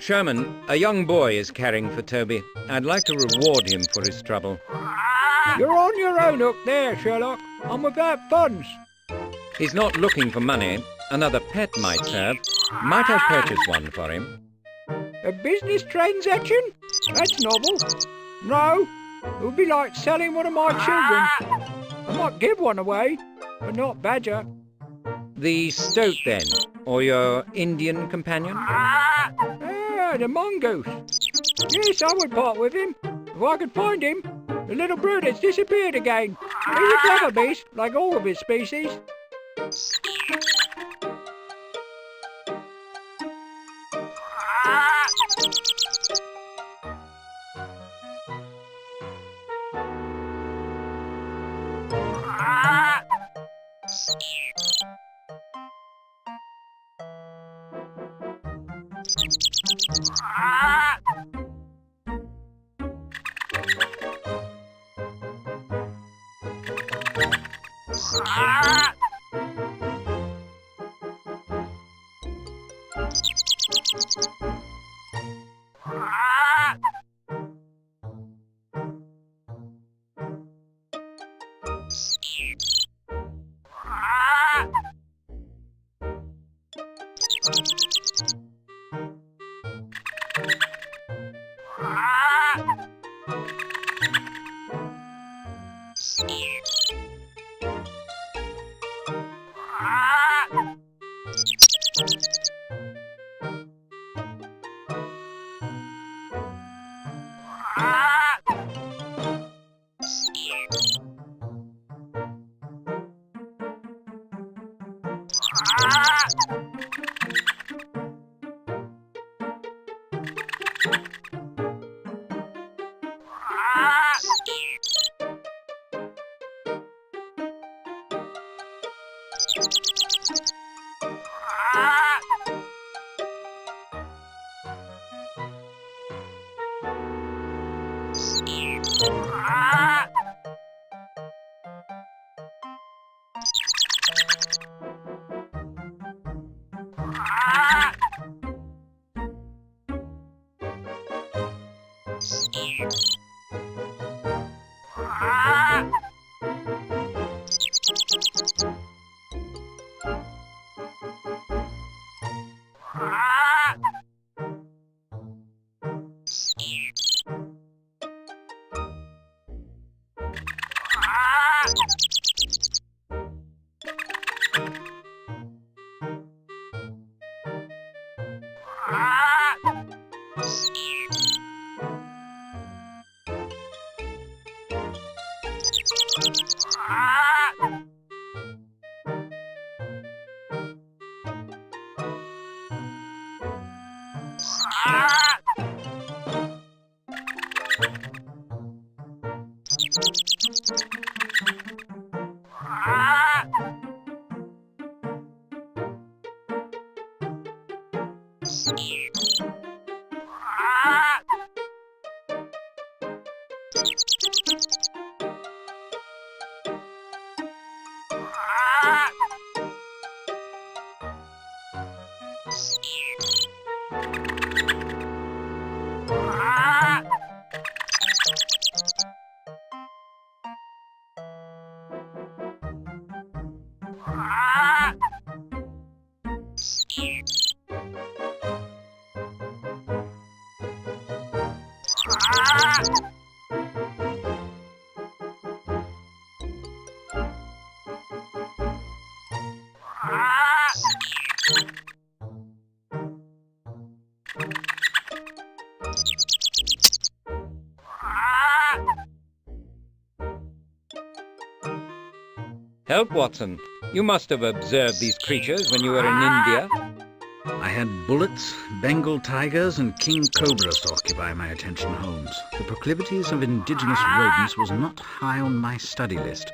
Sherman, a young boy is caring for Toby. I'd like to reward him for his trouble. You're on your own up there, Sherlock. I'm without funds. He's not looking for money. Another pet might serve. Might I purchase one for him? A business transaction? That's novel. No, it would be like selling one of my children. I might give one away, but not Badger. The stoat, then, or your Indian companion? The mongoose. Yes, I would part with him, if I could find him. The little brute has disappeared again. He's a clever beast, like all of his species. Help, Watson. You must have observed these creatures when you were in India. I had bullets, Bengal tigers, and king cobras to occupy my attention, Holmes. The proclivities of indigenous rodents was not high on my study list.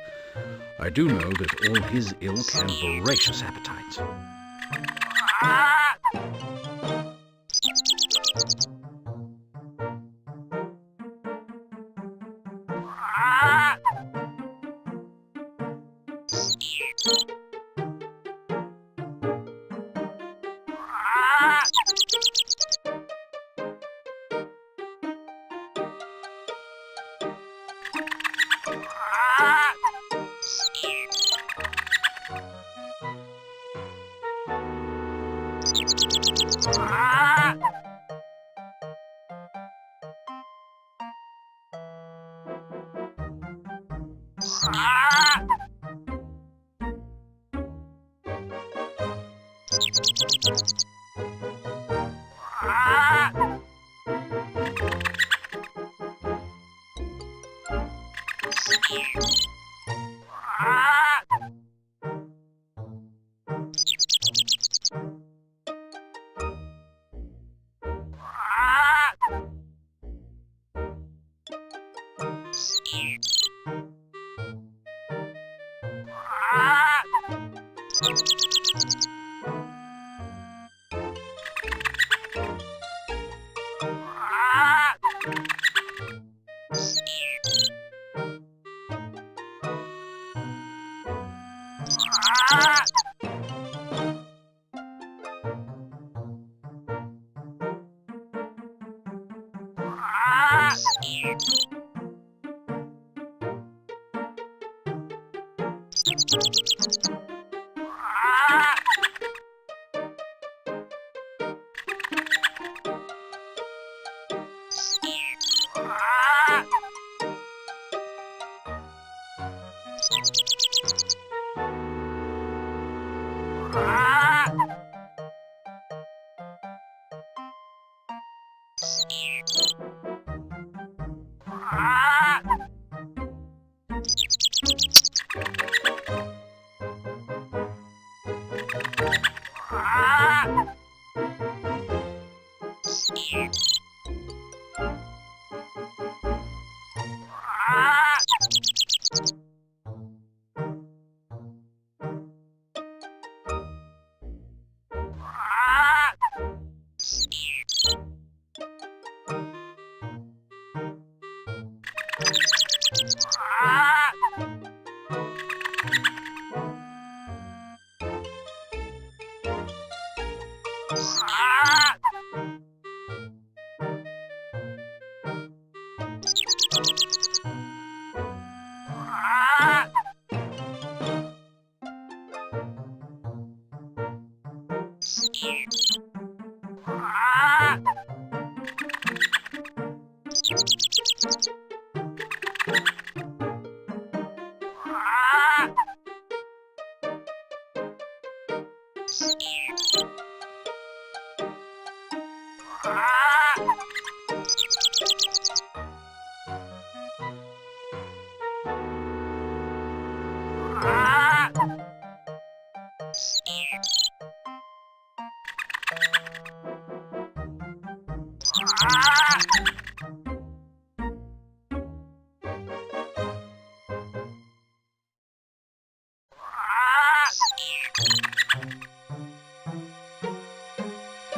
I do know that all his ilk have voracious appetites.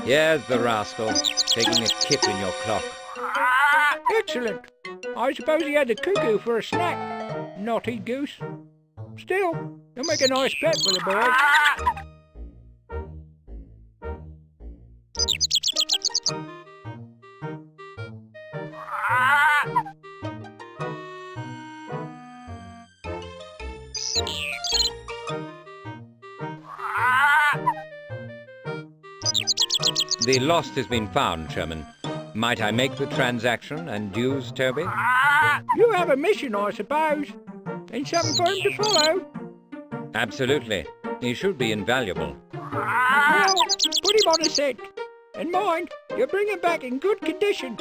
Here's the rascal, taking a kip in your clock. Excellent. I suppose he had the cuckoo for a snack. Naughty goose. Still, you'll make a nice pet for the boy. The lost has been found, Sherman. Might I make the transaction and use Toby? You have a mission, I suppose, and something for him to follow. Absolutely. He should be invaluable. Well, put him on a scent. And mind, you bring him back in good condition.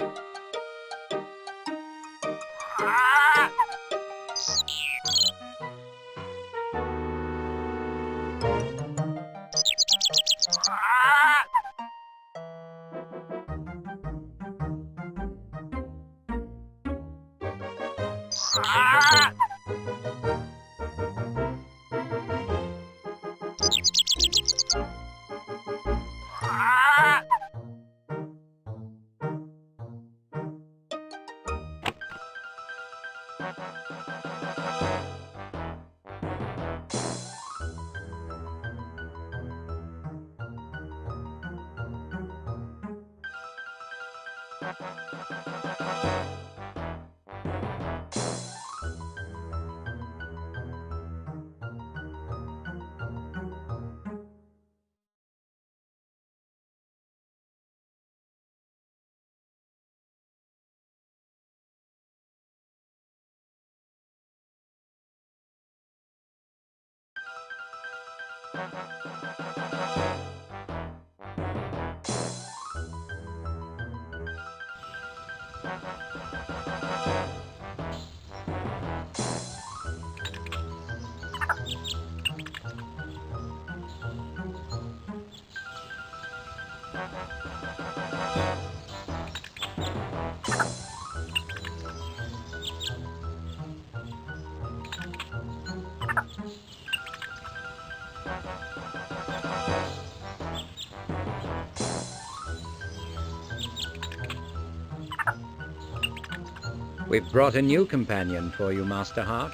We've brought a new companion for you, Master Hart.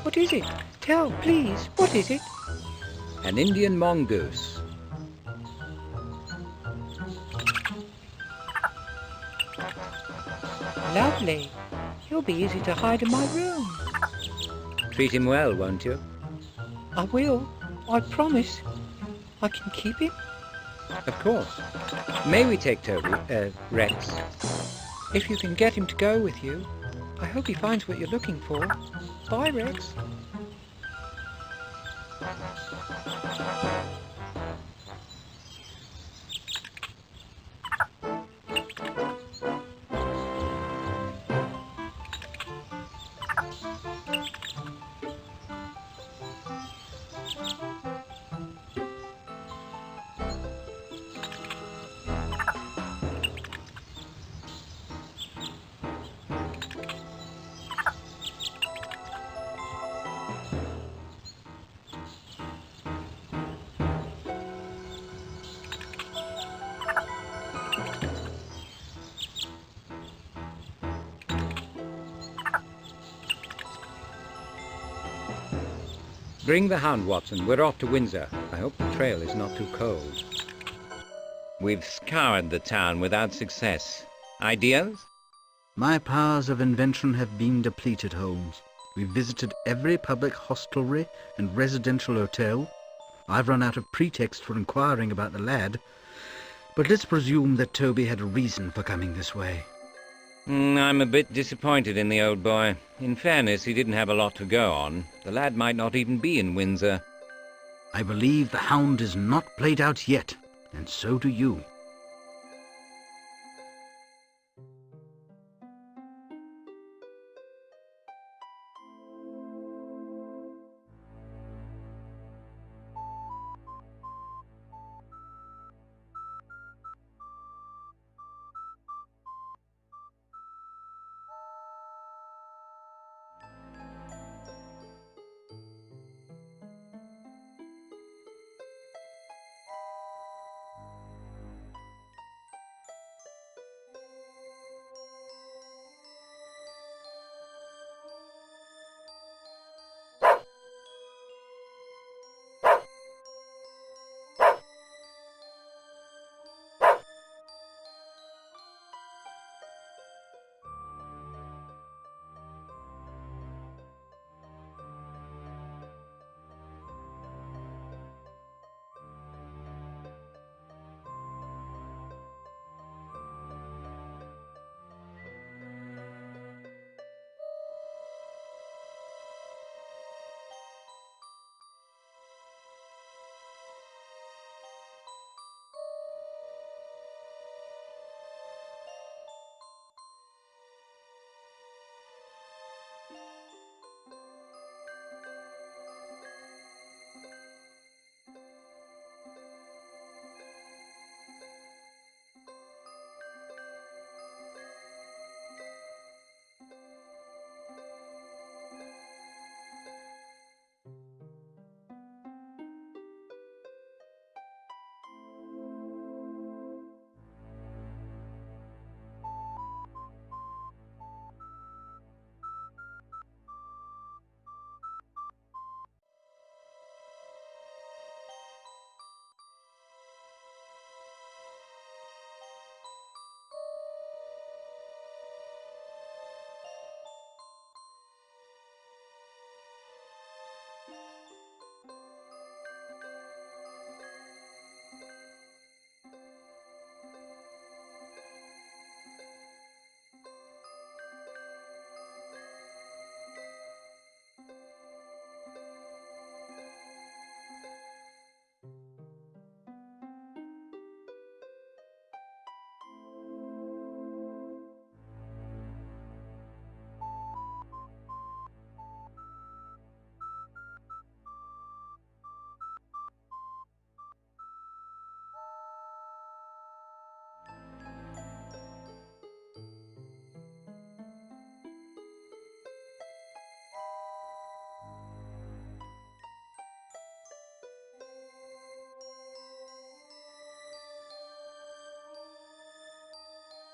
What is it? Tell, please, what is it? An Indian mongoose. Lovely. He'll be easy to hide in my room. Treat him well, won't you? I will. I promise. I can keep him. Of course. May we take Toby, Rex? If you can get him to go with you. I hope he finds what you're looking for. Bye, Rex. Bring the hound, Watson. We're off to Windsor. I hope the trail is not too cold. We've scoured the town without success. Ideas? My powers of invention have been depleted, Holmes. We've visited every public hostelry and residential hotel. I've run out of pretext for inquiring about the lad. But let's presume that Toby had a reason for coming this way. I'm a bit disappointed in the old boy. In fairness, he didn't have a lot to go on. The lad might not even be in Windsor. I believe the hound is not played out yet, and so do you.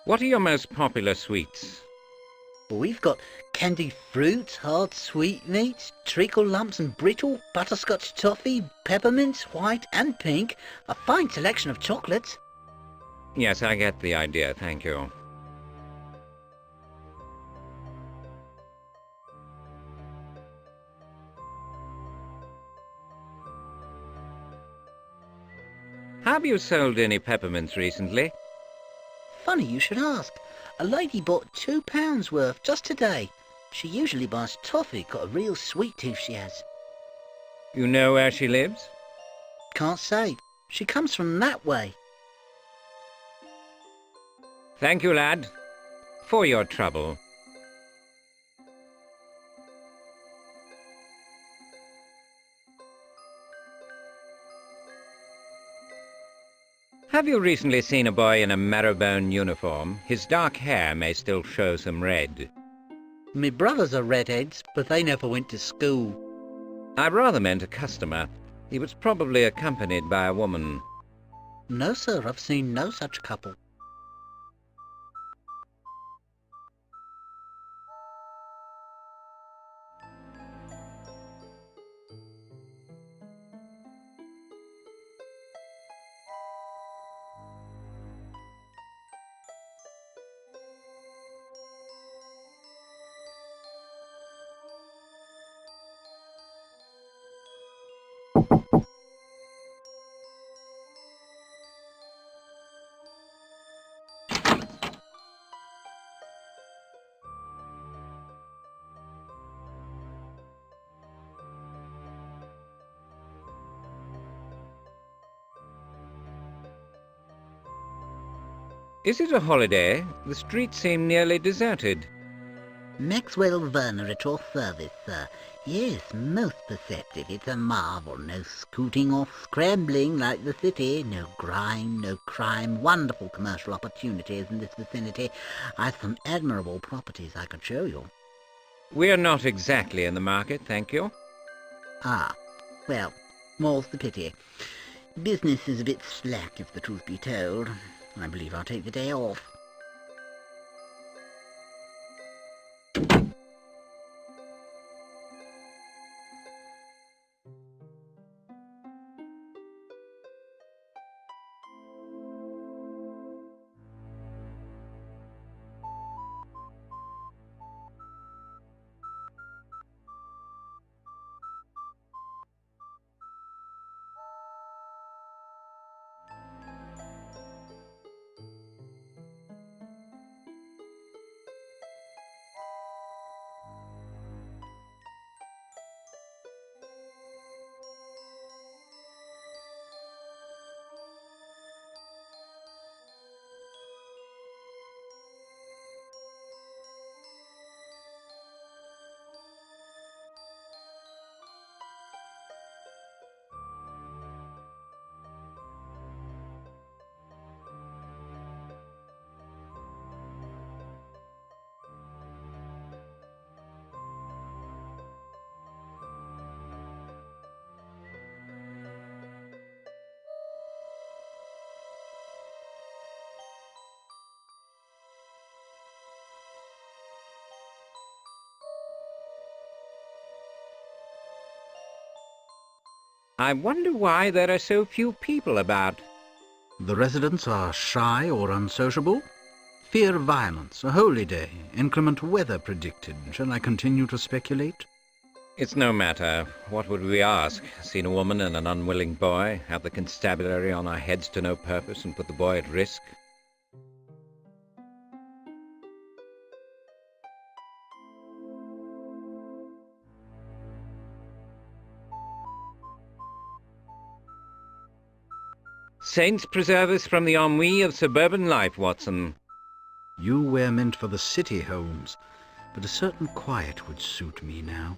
What are your most popular sweets? We've got candied fruits, hard sweetmeats, treacle lumps and brittle, butterscotch toffee, peppermints, white and pink, a fine selection of chocolates. Yes, I get the idea, thank you. Have you sold any peppermints recently? Funny you should ask. A lady bought £2 worth just today. She usually buys toffee, got a real sweet tooth she has. You know where she lives? Can't say. She comes from that way. Thank you, lad, for your trouble. Have you recently seen a boy in a marrowbone uniform? His dark hair may still show some red. Me brothers are redheads, but they never went to school. I rather meant a customer. He was probably accompanied by a woman. No, sir, I've seen no such couple. Is it a holiday? The streets seem nearly deserted. Maxwell Werner at your service, sir. Yes, most perceptive. It's a marvel. No scooting or scrambling like the city. No grime, no crime. Wonderful commercial opportunities in this vicinity. I've some admirable properties I could show you. We're not exactly in the market, thank you. Ah, well, more's the pity. Business is a bit slack, if the truth be told. I believe I'll take the day off. I wonder why there are so few people about. The residents are shy or unsociable. Fear of violence, a holy day, inclement weather predicted. Shall I continue to speculate? It's no matter. What would we ask? Seen a woman and an unwilling boy, have the constabulary on our heads to no purpose and put the boy at risk? Saints preserve us from the ennui of suburban life, Watson. You were meant for the city, Holmes, but a certain quiet would suit me now.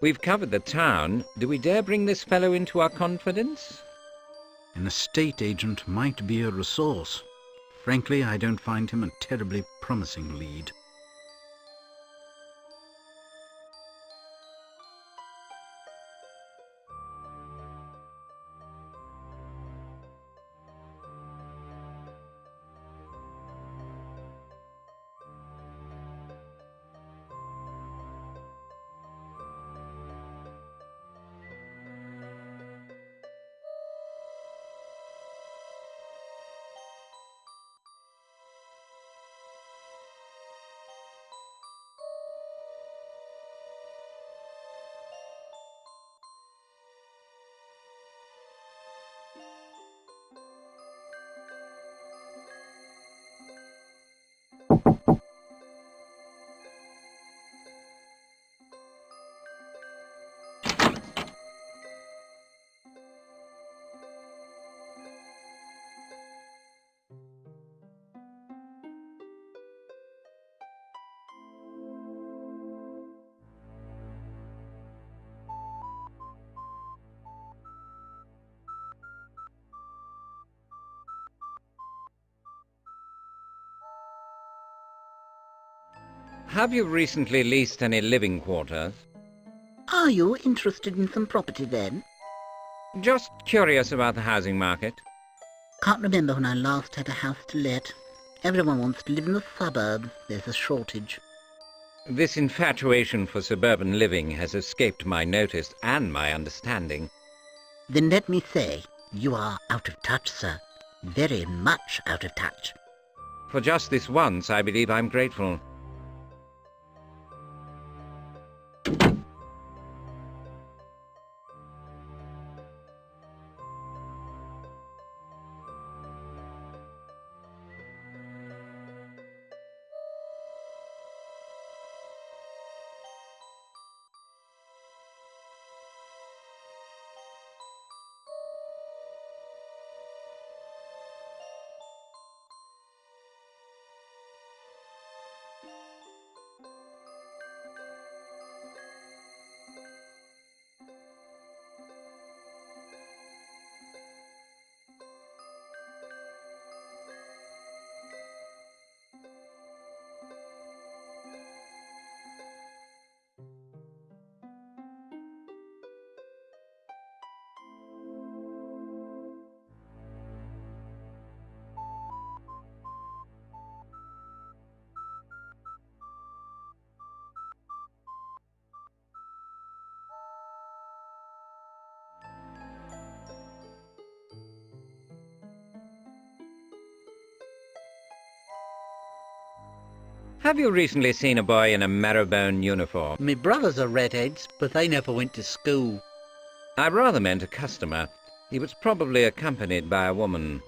We've covered the town. Do we dare bring this fellow into our confidence? An estate agent might be a resource. Frankly, I don't find him a terribly promising lead. Have you recently leased any living quarters? Are you interested in some property then? Just curious about the housing market. Can't remember when I last had a house to let. Everyone wants to live in the suburbs. There's a shortage. This infatuation for suburban living has escaped my notice and my understanding. Then let me say, you are out of touch, sir. Very much out of touch. For just this once, I believe I'm grateful. Have you recently seen a boy in a marrow-bone uniform? Me brothers are redheads, but they never went to school. I rather meant a customer. He was probably accompanied by a woman.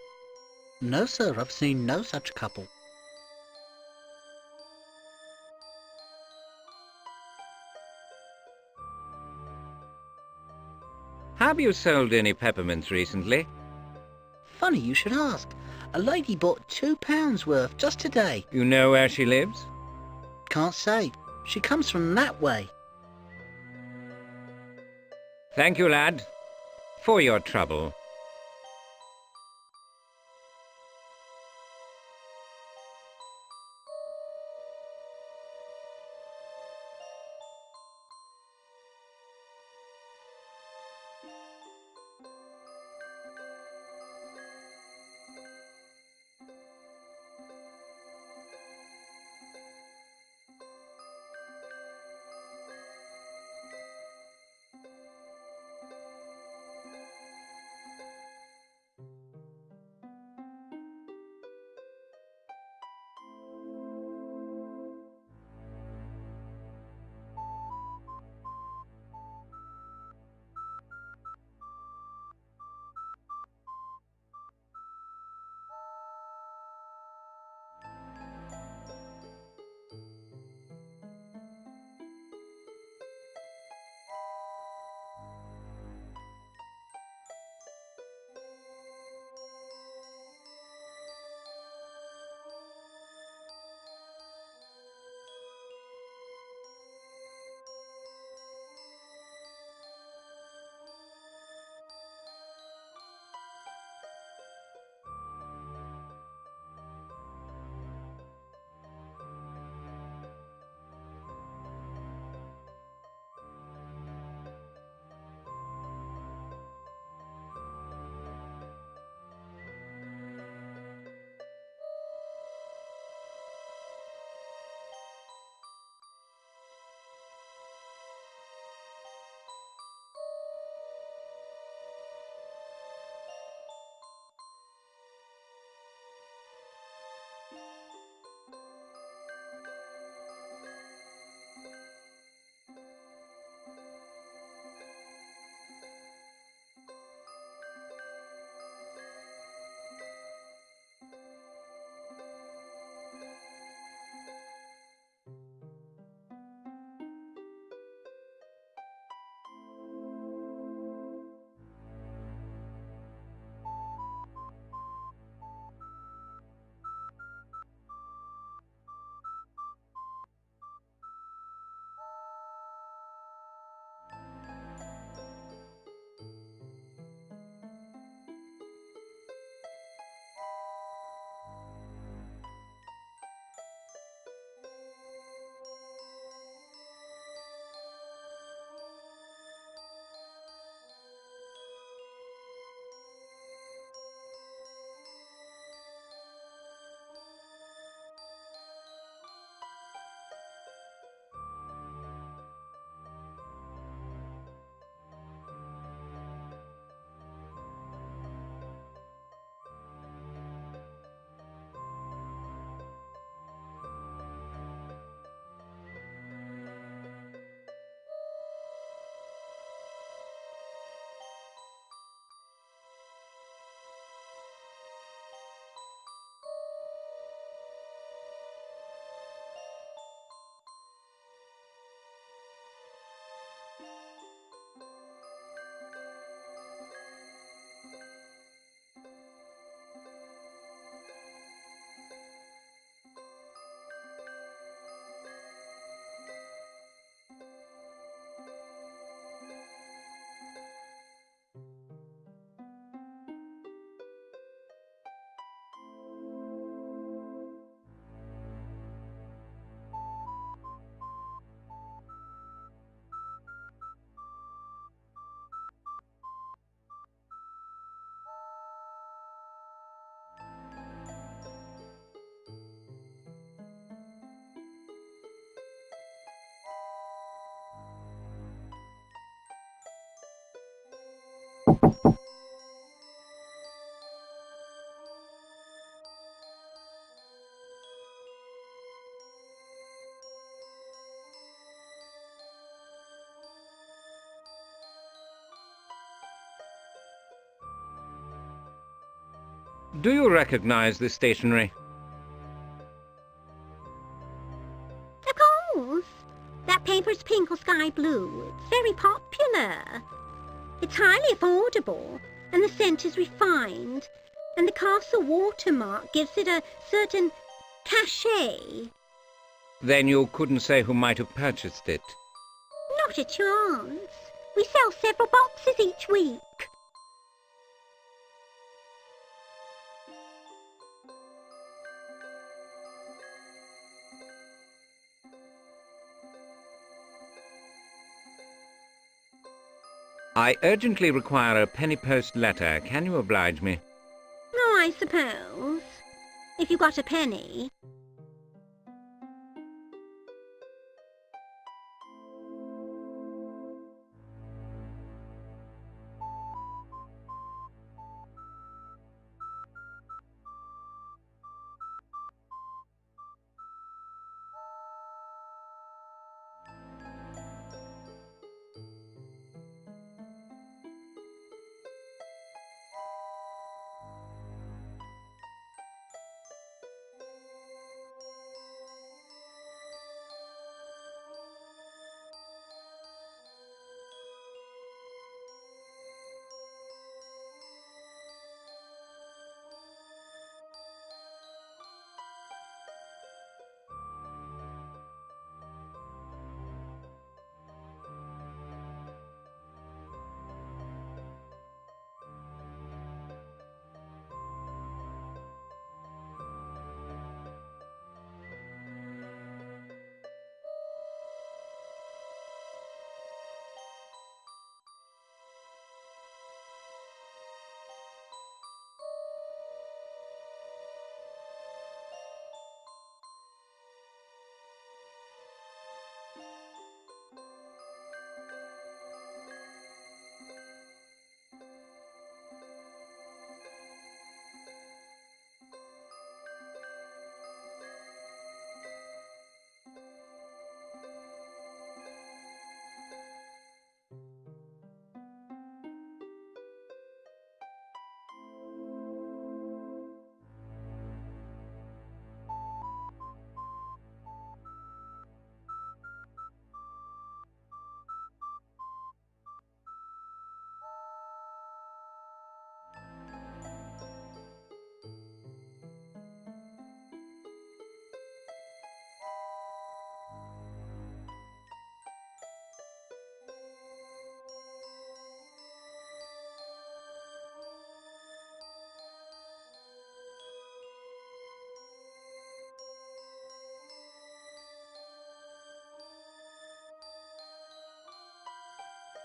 No, sir, I've seen no such couple. Have you sold any peppermints recently? Funny you should ask. A lady bought £2 worth just today. You know where she lives? Can't say. She comes from that way. Thank you, lad, for your trouble. Do you recognize this stationery? Of course. That paper's pink or sky blue. It's very popular. It's highly affordable, and the scent is refined, and the castle watermark gives it a certain cachet. Then you couldn't say who might have purchased it? Not a chance. We sell several boxes each week. I urgently require a penny post letter. Can you oblige me? Oh, I suppose. If you got a penny.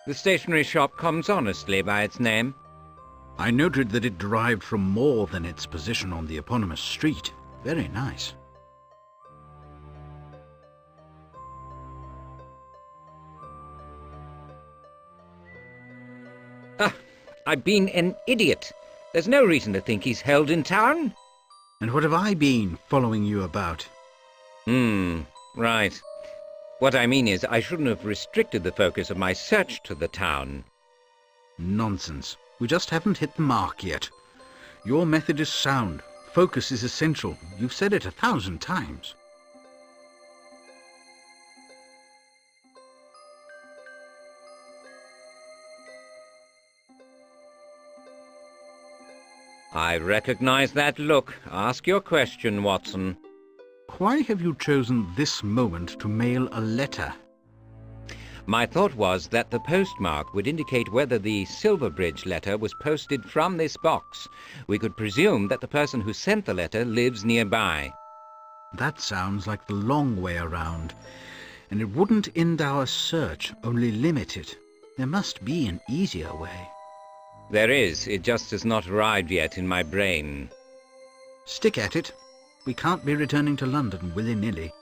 The stationery shop comes honestly by its name. I noted that it derived from more than its position on the eponymous street. Very nice. Ah, I've been an idiot. There's no reason to think he's held in town. And what have I been following you about? Right. What I mean is, I shouldn't have restricted the focus of my search to the town. Nonsense. We just haven't hit the mark yet. Your method is sound. Focus is essential. You've said it 1,000 times. I recognize that look. Ask your question, Watson. Why have you chosen this moment to mail a letter? My thought was that the postmark would indicate whether the Silverbridge letter was posted from this box. We could presume that the person who sent the letter lives nearby. That sounds like the long way around. And it wouldn't end our search, only limit it. There must be an easier way. There is. It just has not arrived yet in my brain. Stick at it. We can't be returning to London willy-nilly.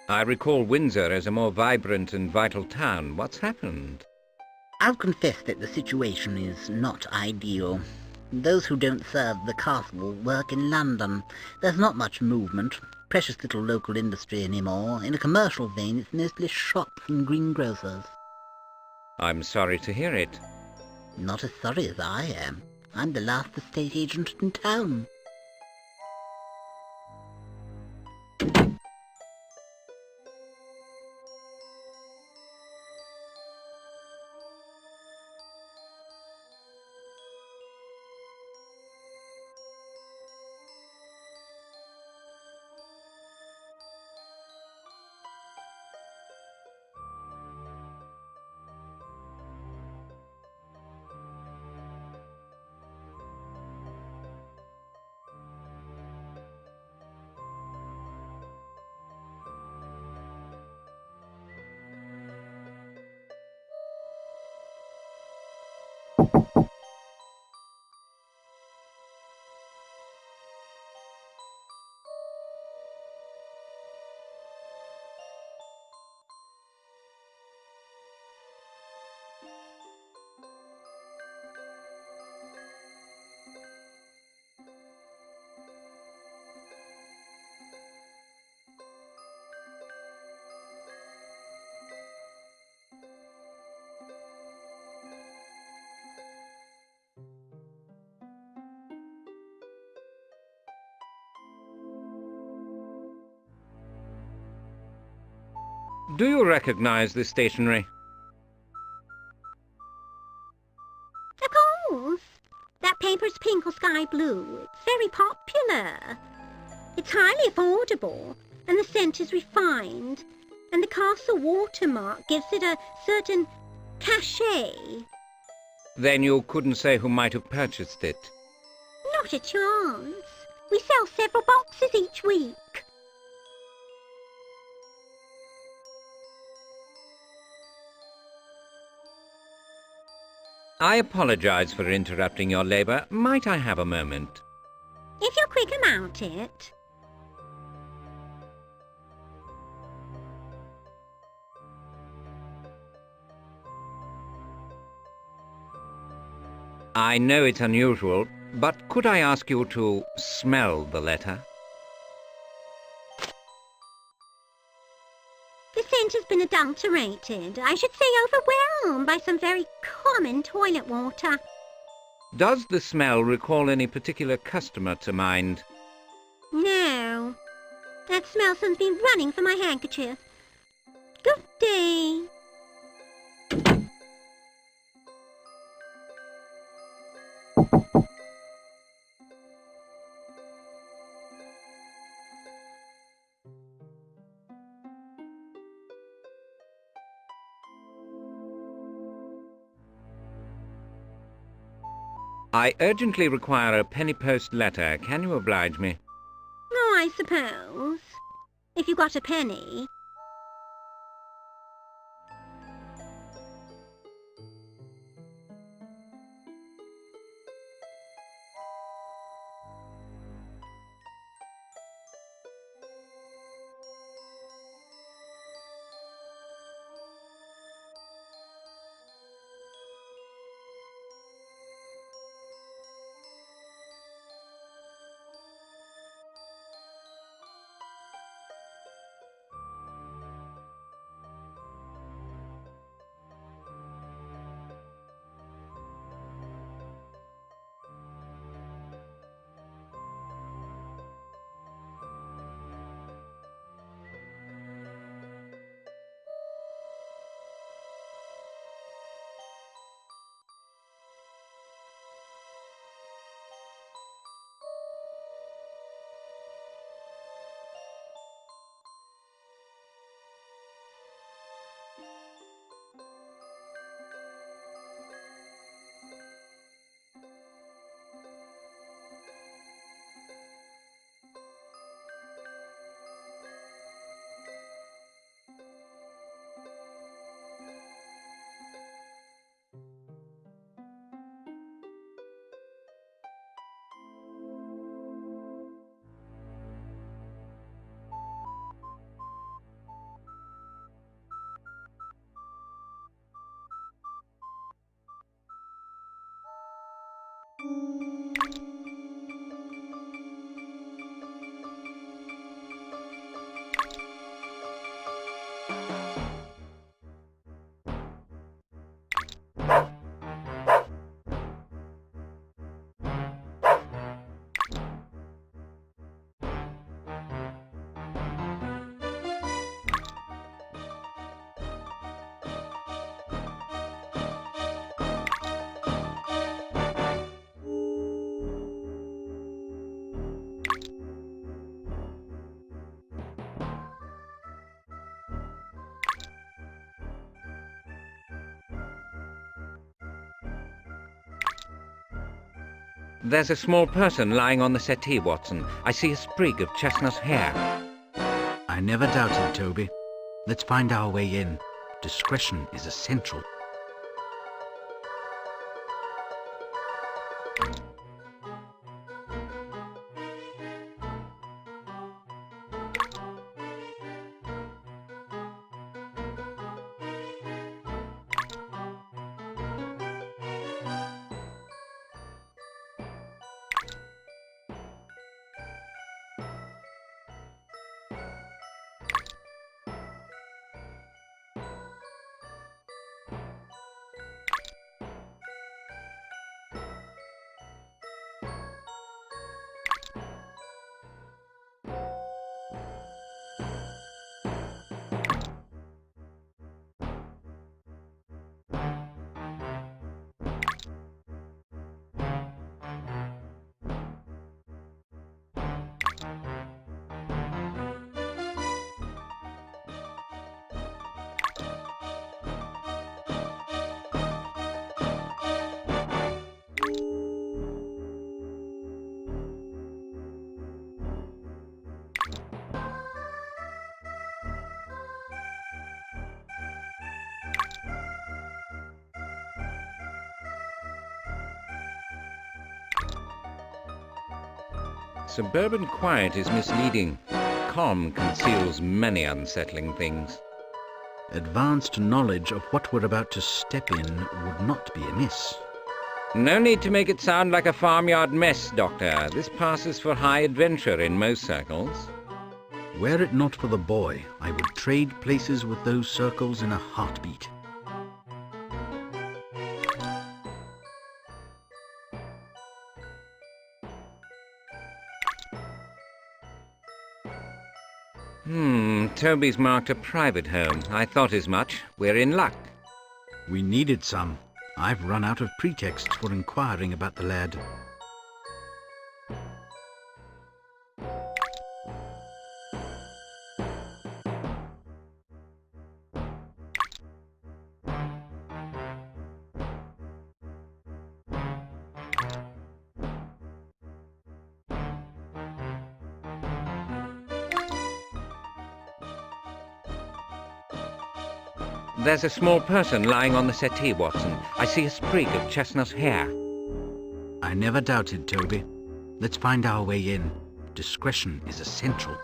I recall Windsor as a more vibrant and vital town. What's happened? I'll confess that the situation is not ideal. Those who don't serve the castle work in London. There's not much movement, precious little local industry anymore. In a commercial vein, it's mostly shops and greengrocers. I'm sorry to hear it. Not as sorry as I am. I'm the last estate agent in town. Do you recognize this stationery? Of course. That paper's pink or sky blue. It's very popular. It's highly affordable, and the scent is refined, and the castle watermark gives it a certain cachet. Then you couldn't say who might have purchased it. Not a chance. We sell several boxes each week. I apologize for interrupting your labor. Might I have a moment? If you're quick about it. I know it's unusual, but could I ask you to smell the letter? The scent has been adulterated. I should say overwhelmed by some very common toilet water. Does the smell recall any particular customer to mind? No. That smell sends me running for my handkerchief. Good day. I urgently require a penny post letter. Can you oblige me? Oh, I suppose. If you got a penny. There's a small person lying on the settee, Watson. I see a sprig of chestnut hair. I never doubted, Toby. Let's find our way in. Discretion is essential. Suburban quiet is misleading. Calm conceals many unsettling things. Advanced knowledge of what we're about to step in would not be amiss. No need to make it sound like a farmyard mess, Doctor. This passes for high adventure in most circles. Were it not for the boy, I would trade places with those circles in a heartbeat. Toby's marked a private home. I thought as much. We're in luck. We needed some. I've run out of pretexts for inquiring about the lad. There's a small person lying on the settee, Watson. I see a sprig of chestnut hair. I never doubted, Toby. Let's find our way in. Discretion is essential.